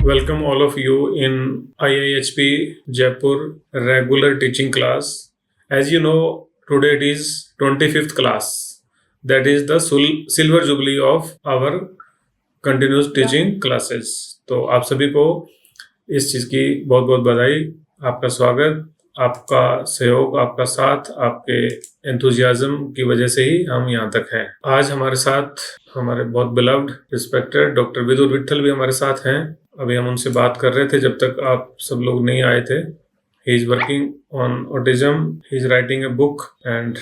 Welcome all of you in IIHP Jaipur regular teaching class. As you know, today it is 25th class. That is the silver jubilee of our continuous teaching classes. तो आप सभी को इस चीज़ की बहुत बहुत बधाई, आपका स्वागत, आपका सहयोग, आपका साथ, आपके एंथुजियाज्म की वजह से ही हम यहाँ तक हैं। आज हमारे साथ हमारे बहुत beloved respected doctor Vidur Vitthal भी हमारे साथ हैं। अभी हम उनसे बात कर रहे थे जब तक आप सब लोग नहीं आए थे। He is working on autism, he is writing a book and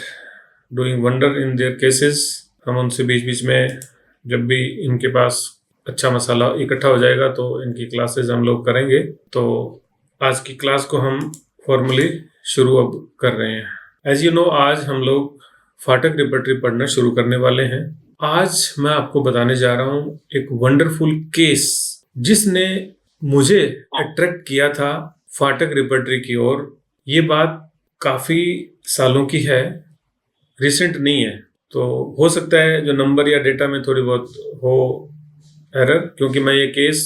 doing wonder in their cases. हम उनसे बीच बीच में जब भी इनके पास अच्छा मसाला इकट्ठा हो जाएगा तो इनकी क्लासेस हम लोग करेंगे। तो आज की क्लास को हम फॉर्मली शुरू अब कर रहे हैं। एज यू नो, आज हम लोग फाटक रिपर्टरी पढ़ना शुरू करने वाले हैं। आज मैं आपको बताने जा रहा हूँ एक वंडरफुल केस जिसने मुझे अट्रैक्ट किया था फाटक रिपर्टरी की ओर। ये बात काफ़ी सालों की है, रिसेंट नहीं है। तो हो सकता है जो नंबर या डेटा में थोड़ी बहुत हो एरर, क्योंकि मैं ये केस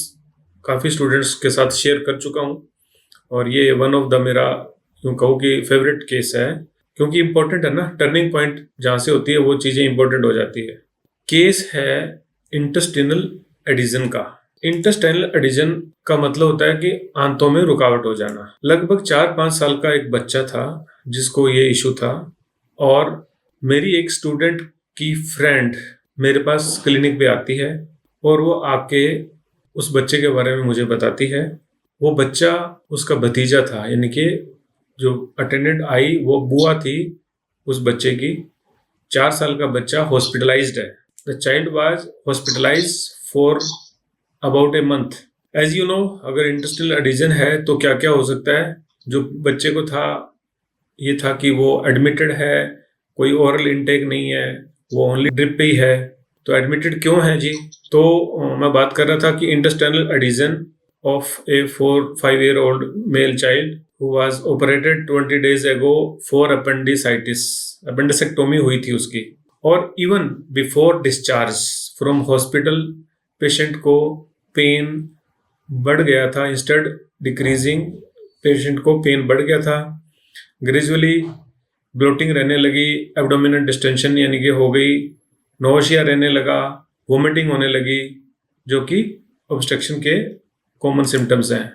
काफ़ी स्टूडेंट्स के साथ शेयर कर चुका हूँ और ये वन ऑफ द मेरा यूँ कहूँ कि फेवरेट केस है, क्योंकि इम्पोर्टेंट है ना। टर्निंग पॉइंट जहाँ से होती है वो चीज़ें इंपॉर्टेंट हो जाती है। केस है इंटेस्टिनल एडिशन का। इंटेस्टाइनल एडिशन का मतलब होता है कि आंतों में रुकावट हो जाना। लगभग 4-5 साल का एक बच्चा था जिसको ये इशू था, और मेरी एक स्टूडेंट की फ्रेंड मेरे पास क्लिनिक पे आती है और वो आके उस बच्चे के बारे में मुझे बताती है। वो बच्चा उसका भतीजा था, यानी कि जो अटेंडेंट आई वो बुआ थी उस बच्चे की। 4 साल का बच्चा हॉस्पिटलाइज्ड है। The child was hospitalise for about a month. As you know, अगर इंटेस्टिनल एडिशन है तो क्या क्या हो सकता है। जो बच्चे को था ये था कि वो एडमिटेड है, कोई ओरल इनटेक नहीं है, वो ओनली ड्रिप पे ही है। तो एडमिटेड क्यों है जी? तो मैं बात कर रहा था कि intestinal adhesion of a 4-5 year old male child who was operated 20 days ago for appendicitis. Appendectomy हुई थी उसकी। और even before discharge from hospital patient को पेन बढ़ गया था, इंस्टेड डिक्रीजिंग पेशेंट को पेन बढ़ गया था। ग्रेजुअली ब्लोटिंग रहने लगी, एब्डोमिनल डिस्टेंशन यानी कि हो गई, नोशिया रहने लगा, वोमिटिंग होने लगी, जो कि ऑब्स्ट्रक्शन के कॉमन सिम्टम्स हैं।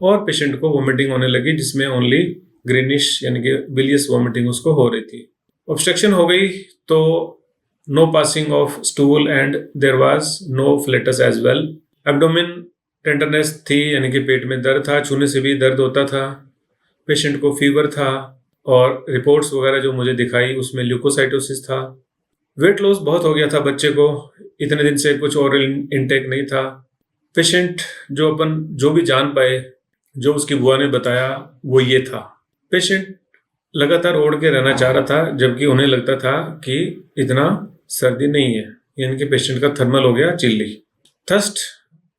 और पेशेंट को वोमिटिंग होने लगी जिसमें ओनली ग्रीनिश यानी कि बिलियस वोमिटिंग उसको हो रही थी। ऑब्स्ट्रक्शन हो गई तो no passing of stool and there was no flatus as well. Abdomen tenderness थी, यानी कि पेट में दर्द था, छूने से भी दर्द होता था। पेशेंट को फीवर था और रिपोर्ट्स वगैरह जो मुझे दिखाई उसमें ल्यूकोसाइटोसिस था। वेट लॉस बहुत हो गया था बच्चे को, इतने दिन से कुछ ओरल इनटेक नहीं था। पेशेंट जो भी जान पाए, जो उसकी बुआ ने बताया वो ये था। पेशेंट लगातार ओढ़ के रहना चाह रहा था, जबकि उन्हें लगता था कि इतना सर्दी नहीं है, यानी कि पेशेंट का थर्मल हो गया चिल्ली। थर्स्ट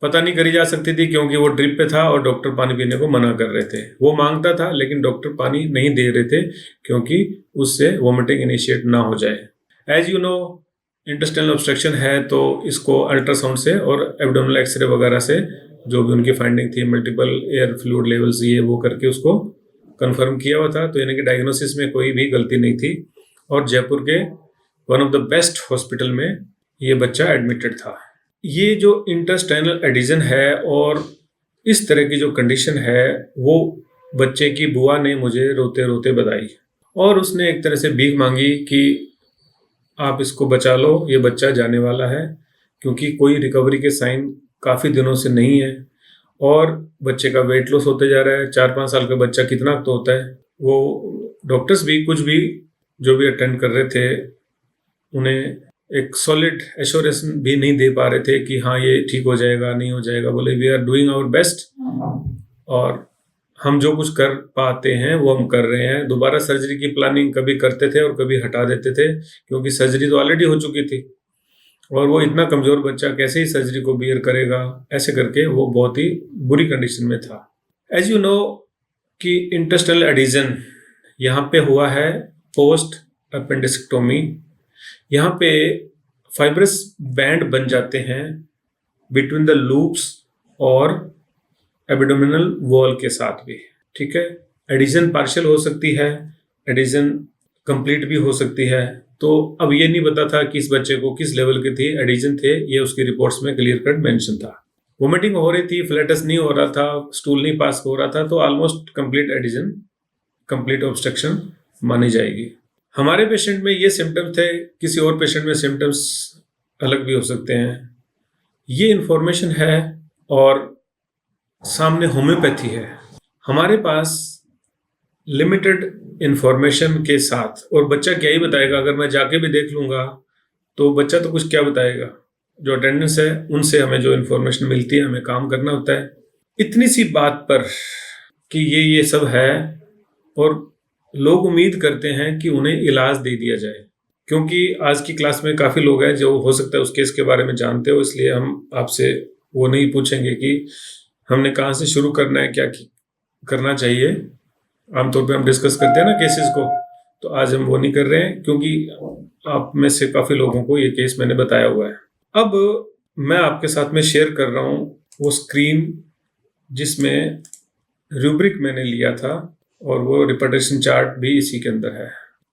पता नहीं करी जा सकती थी क्योंकि वो ड्रिप पे था और डॉक्टर पानी पीने को मना कर रहे थे। वो मांगता था लेकिन डॉक्टर पानी नहीं दे रहे थे क्योंकि उससे वोमिटिंग इनिशिएट ना हो जाए। As you know, intestinal obstruction है तो इसको अल्ट्रासाउंड से और एब्डोमिनल एक्सरे वगैरह से जो भी उनकी फाइंडिंग थी, मल्टीपल एयर फ्लूइड लेवल्स ये वो करके उसको कंफर्म किया हुआ था। तो यानी कि डायग्नोसिस में कोई भी गलती नहीं थी और जयपुर के one of the best hospital में ये बच्चा एडमिटेड था। ये जो इंटेस्टाइनल एडिशन है और इस तरह की जो कंडीशन है वो बच्चे की बुआ ने मुझे रोते रोते बताई, और उसने एक तरह से भीख मांगी कि आप इसको बचा लो, ये बच्चा जाने वाला है, क्योंकि कोई रिकवरी के साइन काफ़ी दिनों से नहीं है और बच्चे का वेट लॉस होते जा रहा है। 4-5 साल का बच्चा कितना तो होता है। वो डॉक्टर्स भी कुछ भी जो भी अटेंड कर रहे थे उन्हें एक सॉलिड एश्योरेंस भी नहीं दे पा रहे थे कि हाँ ये ठीक हो जाएगा, नहीं हो जाएगा। बोले we are doing our best और हम जो कुछ कर पाते हैं वो हम कर रहे हैं। दोबारा सर्जरी की प्लानिंग कभी करते थे और कभी हटा देते थे, क्योंकि सर्जरी तो ऑलरेडी हो चुकी थी और वो इतना कमज़ोर बच्चा कैसे ही सर्जरी को बियर करेगा। ऐसे करके वो बहुत ही बुरी कंडीशन में था। एज यू नो कि इंटेस्टाइनल एडिशन यहाँ पे हुआ है पोस्ट अपेंडिसेक्टोमी। यहाँ पे फाइब्रस बैंड बन जाते हैं बिटवीन द लूप्स और एब्डोमिनल वॉल के साथ भी। ठीक है, एडिशन पार्शियल हो सकती है, एडिशन कंप्लीट भी हो सकती है। तो अब ये नहीं पता था कि इस बच्चे को किस लेवल के थे एडिशन थे, ये उसकी रिपोर्ट्स में क्लियर कट मेंशन था। वोमिटिंग हो रही थी, फ्लैटस नहीं हो रहा था, स्टूल नहीं पास हो रहा था, तो almost complete adhesion, complete obstruction मानी जाएगी। हमारे पेशेंट में ये सिम्टम्स थे, किसी और पेशेंट में सिम्टम्स अलग भी हो सकते हैं। ये इन्फॉर्मेशन है और सामने होम्योपैथी है। हमारे पास लिमिटेड इन्फॉर्मेशन के साथ, और बच्चा क्या ही बताएगा, अगर मैं जाके भी देख लूँगा तो बच्चा तो कुछ क्या बताएगा। जो अटेंडेंस है उनसे हमें जो इन्फॉर्मेशन मिलती है हमें काम करना होता है। इतनी सी बात पर कि ये सब है और लोग उम्मीद करते हैं कि उन्हें इलाज दे दिया जाए, क्योंकि आज की क्लास में काफ़ी लोग हैं जो हो सकता है उस केस के बारे में जानते हो, इसलिए हम आपसे वो नहीं पूछेंगे कि हमने कहाँ से शुरू करना है, क्या करना चाहिए। आमतौर पे हम डिस्कस करते हैं ना केसेस को, तो आज हम वो नहीं कर रहे हैं, क्योंकि आप में से काफ़ी लोगों को ये केस मैंने बताया हुआ है। अब मैं आपके साथ में शेयर कर रहा हूँ वो स्क्रीन जिसमें रूब्रिक मैंने लिया था, और वो रिपीटेशन चार्ट भी इसी के अंदर है।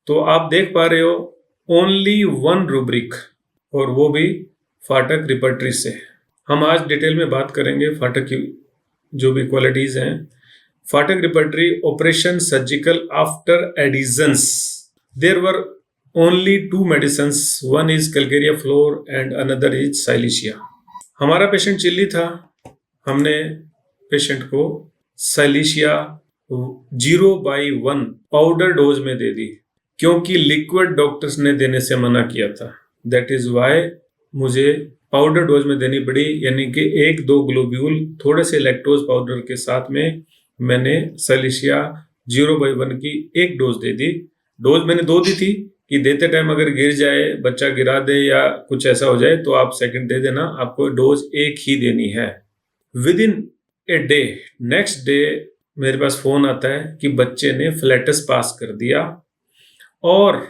तो आप देख पा रहे हो ओनली वन रूब्रिक, और वो भी फाटक रिपर्टरी से। हम आज डिटेल में बात करेंगे फाटक की जो भी क्वालिटीज़ हैं। फाटक repertory operation surgical after adhesions, there were only 2 medicines, one is calcarea fluor and another is silicea. हमारा पेशेंट चिल्ली था, हमने पेशेंट को साइलिशिया 0/1 पाउडर डोज में दे दी, क्योंकि लिक्विड डॉक्टर्स ने देने से मना किया था। दैट इज वाई मुझे पाउडर डोज में देनी पड़ी, यानी कि 1-2 ग्लोब्यूल थोड़े से लैक्टोज पाउडर के साथ में मैंने साइलिशिया 0/1 की 1 डोज दे दी। डोज मैंने 2 दी थी कि देते टाइम अगर गिर जाए, बच्चा गिरा दे या कुछ ऐसा हो जाए तो आप सेकंड दे देना, आपको डोज 1 ही देनी है। With in a day, next day मेरे पास फोन आता है कि बच्चे ने फ्लैटस पास कर दिया, और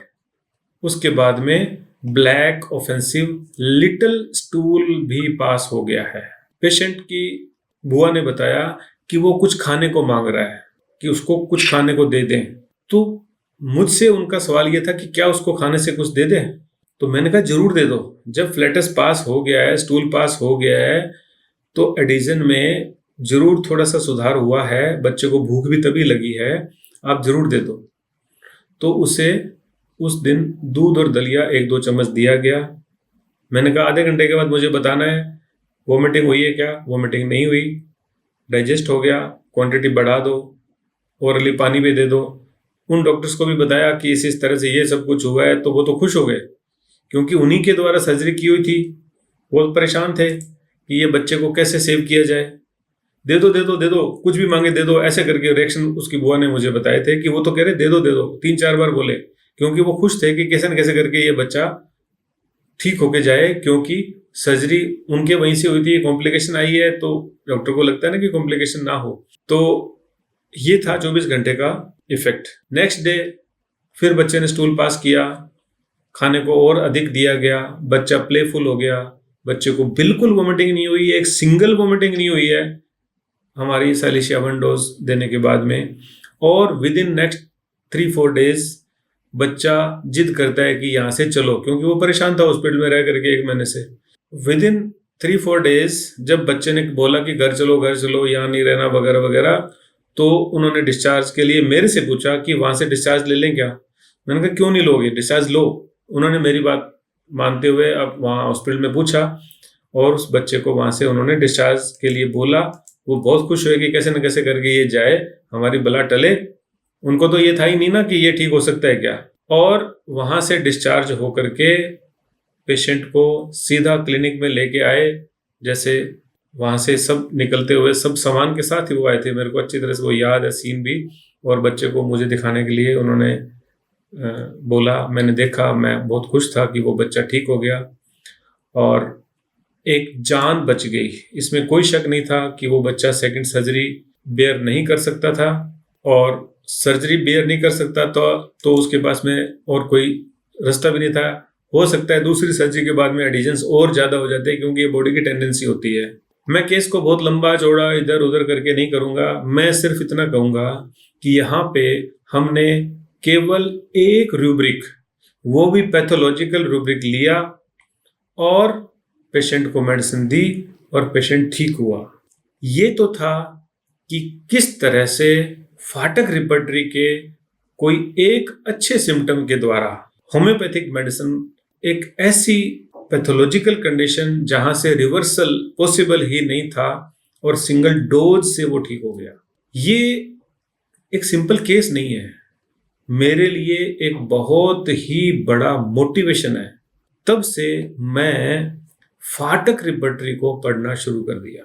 उसके बाद में ब्लैक ऑफेंसिव लिटिल स्टूल भी पास हो गया है। पेशेंट की बुआ ने बताया कि वो कुछ खाने को मांग रहा है, कि उसको कुछ खाने को दे दें। तो मुझसे उनका सवाल ये था कि क्या उसको खाने से कुछ दे दें। तो मैंने कहा जरूर दे दो। जब फ्लैटस पास हो गया है, स्टूल पास हो गया है, तो एडिशन में जरूर थोड़ा सा सुधार हुआ है, बच्चे को भूख भी तभी लगी है, आप जरूर दे दो। तो उसे उस दिन दूध और दलिया 1-2 चम्मच दिया गया। मैंने कहा आधे घंटे के बाद मुझे बताना है वोमिटिंग हुई है क्या। वोमिटिंग नहीं हुई, डाइजेस्ट हो गया, क्वांटिटी बढ़ा दो, ओरली पानी भी दे दो। उन डॉक्टर्स को भी बताया कि इस तरह से ये सब कुछ हुआ है, तो वो तो खुश हो गए, क्योंकि उन्हीं के द्वारा सर्जरी की हुई थी। वो परेशान थे कि ये बच्चे को कैसे सेव किया जाए। दे दो दे दो दे दो, कुछ भी मांगे दे दो, ऐसे करके रिएक्शन उसकी बुआ ने मुझे बताए थे कि वो तो कह रहे दे दो 3-4 बार बोले, क्योंकि वो खुश थे कि कैसे न कैसे करके ये बच्चा ठीक होके जाए, क्योंकि सर्जरी उनके वहीं से हुई थी, कॉम्प्लिकेशन आई है, तो डॉक्टर को लगता है ना कि कॉम्प्लिकेशन ना हो। तो ये था 24 घंटे का इफेक्ट। नेक्स्ट डे फिर बच्चे ने स्टूल पास किया, खाने को और अधिक दिया गया, बच्चा प्लेफुल हो गया, बच्चे को बिल्कुल वोमिटिंग नहीं हुई, एक सिंगल वोमिटिंग नहीं हुई है हमारी साइलिशिया 1 डोज देने के बाद में। और विद इन नेक्स्ट 3-4 डेज बच्चा जिद करता है कि यहाँ से चलो, क्योंकि वो परेशान था हॉस्पिटल में रह करके 1 महीने से। विद इन 3-4 डेज जब बच्चे ने बोला कि घर चलो यहाँ नहीं रहना वगैरह वगैरह, तो उन्होंने डिस्चार्ज के लिए मेरे से पूछा कि वहाँ से डिस्चार्ज ले लें क्या। मैंने कहा क्यों नहीं लोगे, डिस्चार्ज लो। उन्होंने मेरी बात मानते हुए अब वहाँ हॉस्पिटल में पूछा, और उस बच्चे को वहाँ से उन्होंने डिस्चार्ज के लिए बोला। वो बहुत खुश हुए कि कैसे न कैसे करके ये जाए, हमारी बला टले। उनको तो ये था ही नहीं ना कि ये ठीक हो सकता है क्या। और वहाँ से डिस्चार्ज होकर के पेशेंट को सीधा क्लिनिक में लेके आए। जैसे वहाँ से सब निकलते हुए सब सामान के साथ ही वो आए थे, मेरे को अच्छी तरह से वो याद है सीन भी। और बच्चे को मुझे दिखाने के लिए उन्होंने बोला, मैंने देखा, मैं बहुत खुश था कि वो बच्चा ठीक हो गया और एक जान बच गई। इसमें कोई शक नहीं था कि वो बच्चा सेकंड सर्जरी बेयर नहीं कर सकता था, और सर्जरी बेयर नहीं कर सकता तो उसके पास में और कोई रास्ता भी नहीं था। हो सकता है दूसरी सर्जरी के बाद में एडिशंस और ज़्यादा हो जाते हैं, क्योंकि ये बॉडी की टेंडेंसी होती है। मैं केस को बहुत लंबा चौड़ा इधर उधर करके नहीं करूंगा। मैं सिर्फ इतना कहूंगा कि यहाँ पे हमने केवल एक रूब्रिक, वो भी पैथोलॉजिकल रूब्रिक लिया और पेशेंट को मेडिसिन दी और पेशेंट ठीक हुआ। ये तो था कि किस तरह से फाटक रिपर्टरी के कोई एक अच्छे सिम्टम के द्वारा होम्योपैथिक मेडिसिन एक ऐसी पैथोलॉजिकल कंडीशन जहां से रिवर्सल पॉसिबल ही नहीं था और सिंगल डोज से वो ठीक हो गया। ये एक सिंपल केस नहीं है, मेरे लिए एक बहुत ही बड़ा मोटिवेशन है। तब से मैं फाटक रिपर्टरी को पढ़ना शुरू कर दिया।